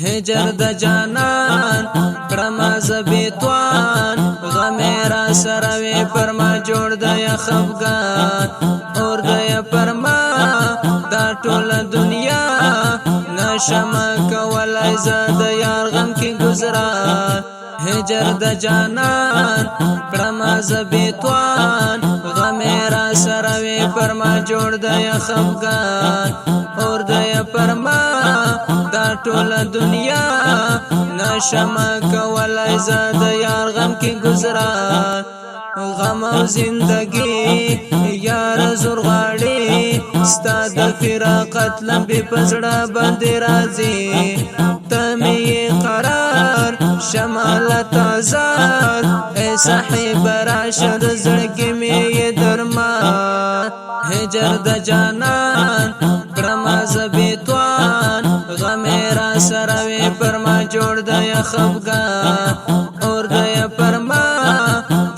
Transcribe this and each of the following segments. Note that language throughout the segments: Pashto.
هجر د جانان کړم زبیتوان غمیرا سروي پرما جوړ د خفغان اور د پرما دا ټول دنیا نشم کولای زاد یار غم کې گزاران هجر د جانان کړم زبیتوان غمیرا سروي پرما جوړ د خفغان اور د پرما دا ټول دنیا نشم کولای زاد یار غم کې گزاران غم او زندگی یار زور غاړي ستاد فراقت لمبي پزړه باندې راځي تمي قرار شمالت آزاد اے صاحب راشد زړګي مې درمان هجر د جانان کړم زبیتوان غمیرا سروي پرما جوړ د خفغان اور د پرما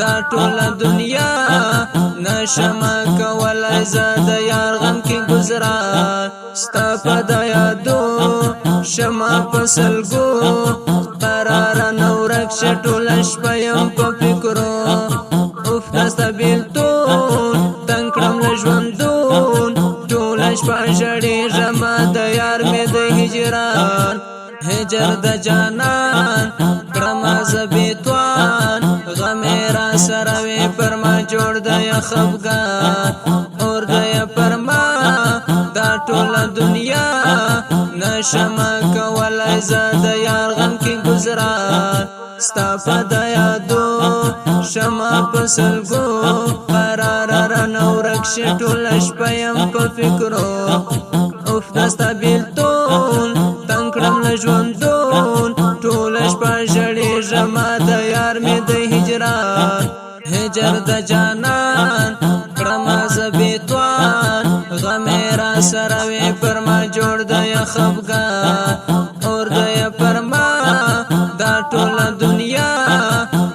دا ټول دنیا نشم کولای زاد یار غم کې گزاران ستا په یادو شمع پسلګو قرار نورک شټول شپم په فکرو اوف دستا بیلتون تنکړم لژوندون ټول شپه جړې جما د یار مې د هجران هجر د جانان کړم زبیتوان غمیرا سروي پرما جوړ د خفغان اور د پرما دا ټول دنیا نشم کولای زاد یار غم کې گزاران ستا په یادو شمع پسلګو قرار نورک شټول شپم په فکرو اوف دستا بیلتون تنکړم لژوندون ټول شپه جړې جما د یار مې د هجران هجر د جانان کړم زبیتوان غمیرا سروي پرما جوړ د خفغان اور د پرما دا ټول دنیا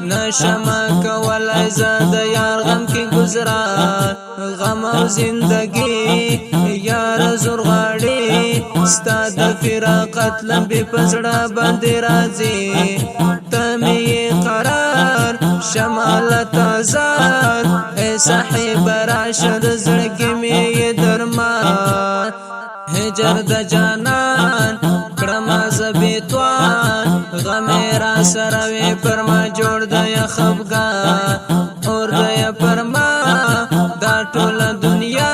نشم کولای زاد یار غم کې گزاران غم او زندگی یار زور غاړي ستاد فراقت لمبي پزړه باندې راځي تمي قرار شمالت آزاد اے صاحب راشد زړګي مې درمان هجر د جانان کړم زبیتوان غمیرا سروي پرما جوړ د خفغان اور د پرما دا ټول دنیا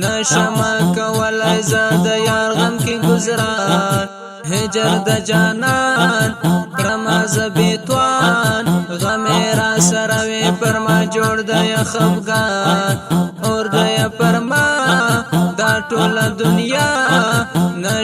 نشم کولای زاد یار غم کې گزاران هجر د جانان کړم زبیتوان غمیرا سروي پرما جوړ د خفغان اور د پرما دا ټول دنیا نشم